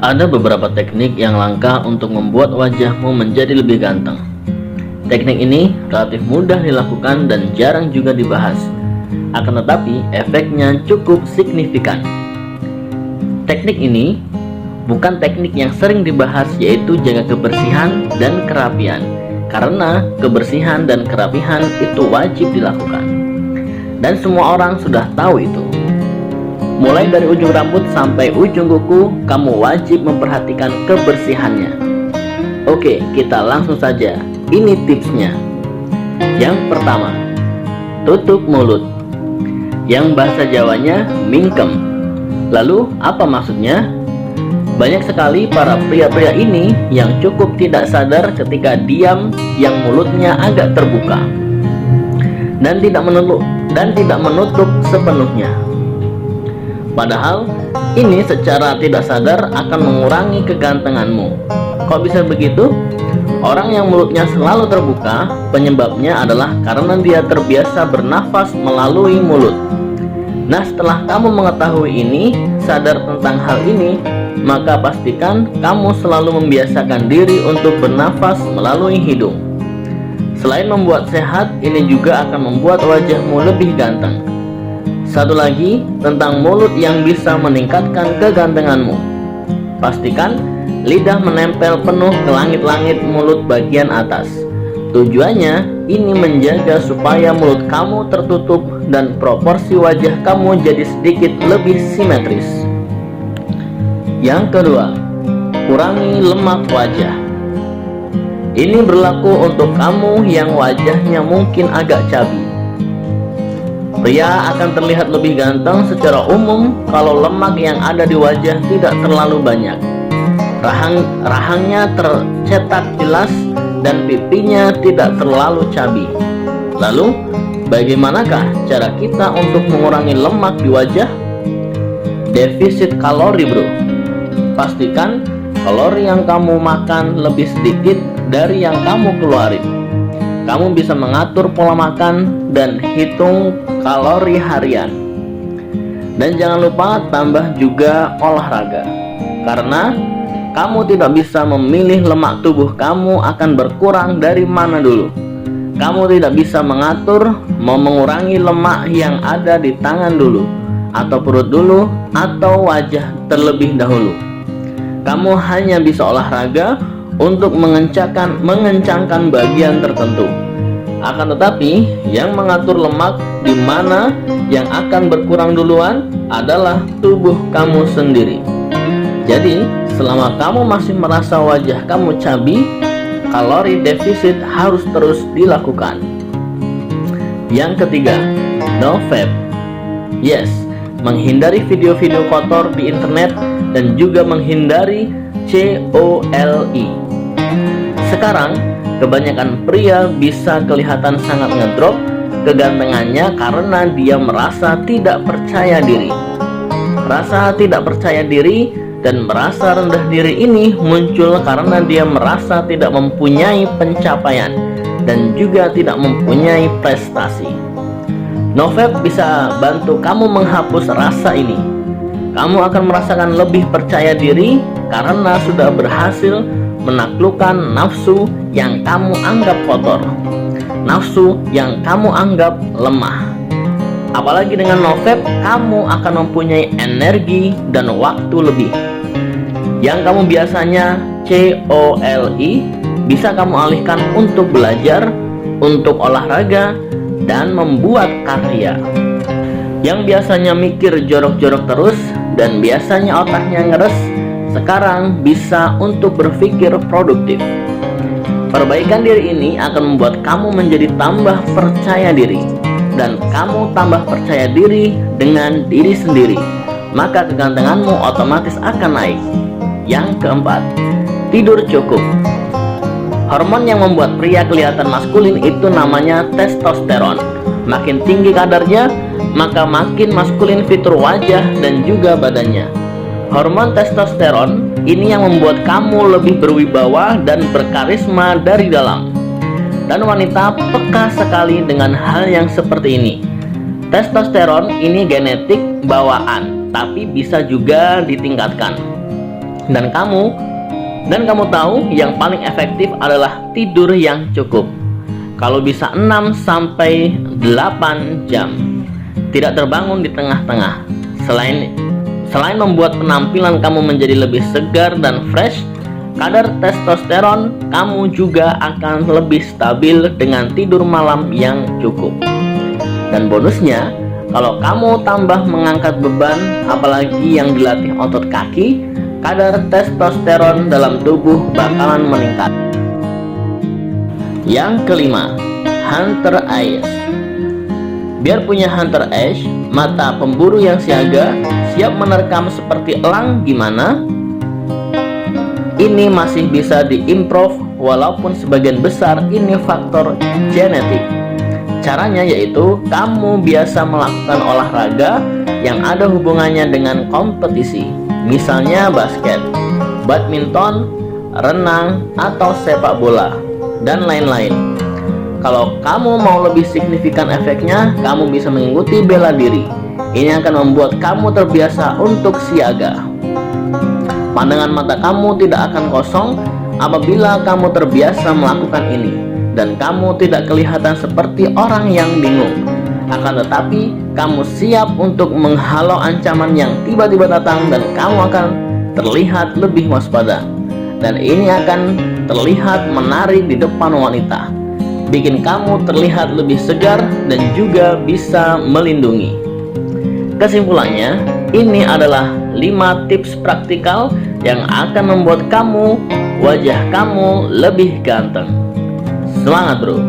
Ada beberapa teknik yang langka untuk membuat wajahmu menjadi lebih ganteng. Teknik ini relatif mudah dilakukan dan jarang juga dibahas. Akan tetapi, efeknya cukup signifikan. Teknik ini bukan teknik yang sering dibahas, yaitu jaga kebersihan dan kerapian. Karena kebersihan dan kerapihan itu wajib dilakukan. Dan semua orang sudah tahu itu. Mulai dari ujung rambut sampai ujung kuku, kamu wajib memperhatikan kebersihannya. Oke, kita langsung saja. Ini tipsnya. Yang pertama, tutup mulut. Yang bahasa Jawanya mingkem. Lalu, apa maksudnya? Banyak sekali para pria-pria ini yang cukup tidak sadar ketika diam yang mulutnya agak terbuka dan tidak menutup sepenuhnya. Padahal ini secara tidak sadar akan mengurangi kegantenganmu. Kok bisa begitu? Orang yang mulutnya selalu terbuka, penyebabnya adalah karena dia terbiasa bernafas melalui mulut. Nah, setelah kamu mengetahui ini, sadar tentang hal ini, maka pastikan kamu selalu membiasakan diri untuk bernafas melalui hidung. Selain membuat sehat, ini juga akan membuat wajahmu lebih ganteng. Satu lagi tentang mulut yang bisa meningkatkan kegantenganmu. Pastikan lidah menempel penuh ke langit-langit mulut bagian atas. Tujuannya ini menjaga supaya mulut kamu tertutup dan proporsi wajah kamu jadi sedikit lebih simetris. Yang kedua, kurangi lemak wajah. Ini berlaku untuk kamu yang wajahnya mungkin agak cabi. Pria akan terlihat lebih ganteng secara umum kalau lemak yang ada di wajah tidak terlalu banyak. Rahangnya tercetak jelas dan pipinya tidak terlalu cabi. Lalu, bagaimanakah cara kita untuk mengurangi lemak di wajah? Defisit kalori, bro. Pastikan kalori yang kamu makan lebih sedikit dari yang kamu keluarin. Kamu bisa mengatur pola makan dan hitung kalori harian. Dan jangan lupa tambah juga olahraga. Karena kamu tidak bisa memilih lemak tubuh kamu akan berkurang dari mana dulu. Kamu tidak bisa mengatur mau mengurangi lemak yang ada di tangan dulu, atau perut dulu, atau wajah terlebih dahulu. Kamu hanya bisa olahraga untuk mengencangkan bagian tertentu. Akan tetapi, yang mengatur lemak di mana yang akan berkurang duluan adalah tubuh kamu sendiri. Jadi, selama kamu masih merasa wajah kamu cabi, kalori defisit harus terus dilakukan. Yang ketiga, no vape. Yes, menghindari video-video kotor di internet dan juga menghindari COLI. Sekarang, kebanyakan pria bisa kelihatan sangat ngedrop kegantengannya karena dia merasa tidak percaya diri. Rasa tidak percaya diri dan merasa rendah diri ini muncul karena dia merasa tidak mempunyai pencapaian dan juga tidak mempunyai prestasi. No vape bisa bantu kamu menghapus rasa ini. Kamu akan merasakan lebih percaya diri karena sudah berhasil menaklukkan nafsu yang kamu anggap kotor, nafsu yang kamu anggap lemah. Apalagi dengan no vape, kamu akan mempunyai energi dan waktu lebih. Yang kamu biasanya COLI bisa kamu alihkan untuk belajar, untuk olahraga, dan membuat karya. Yang biasanya mikir jorok-jorok terus dan biasanya otaknya ngeres, sekarang bisa untuk berpikir produktif. Perbaikan diri ini akan membuat kamu menjadi tambah percaya diri, dan kamu tambah percaya diri dengan diri sendiri, maka kegantenganmu otomatis akan naik. Yang keempat, tidur cukup. Hormon yang membuat pria kelihatan maskulin itu namanya testosteron. Makin tinggi kadarnya, maka makin maskulin fitur wajah dan juga badannya. Hormon testosteron ini yang membuat kamu lebih berwibawa dan berkarisma dari dalam. Dan wanita peka sekali dengan hal yang seperti ini. Testosteron ini genetik bawaan, tapi bisa juga ditingkatkan. Dan kamu tahu yang paling efektif adalah tidur yang cukup. Kalau bisa 6 sampai 8 jam. Tidak terbangun di tengah-tengah. Selain membuat penampilan kamu menjadi lebih segar dan fresh, kadar testosteron kamu juga akan lebih stabil dengan tidur malam yang cukup. Dan bonusnya, kalau kamu tambah mengangkat beban, apalagi yang dilatih otot kaki, kadar testosteron dalam tubuh bakalan meningkat. Yang kelima, hunter eyes. Biar punya hunter eyes, mata pemburu yang siaga, siap menerkam seperti elang gimana? Ini masih bisa diimprove, walaupun sebagian besar ini faktor genetik. Caranya yaitu kamu biasa melakukan olahraga yang ada hubungannya dengan kompetisi, misalnya basket, badminton, renang, atau sepak bola, dan lain-lain. Kalau kamu mau lebih signifikan efeknya, kamu bisa mengikuti bela diri. Ini akan membuat kamu terbiasa untuk siaga. Pandangan mata kamu tidak akan kosong apabila kamu terbiasa melakukan ini, dan kamu tidak kelihatan seperti orang yang bingung. Akan tetapi, kamu siap untuk menghalau ancaman yang tiba-tiba datang, dan kamu akan terlihat lebih waspada. Dan ini akan terlihat menarik di depan wanita, bikin kamu terlihat lebih segar dan juga bisa melindungi. Kesimpulannya, ini adalah 5 tips praktikal yang akan membuat wajah kamu lebih ganteng. Semangat bro!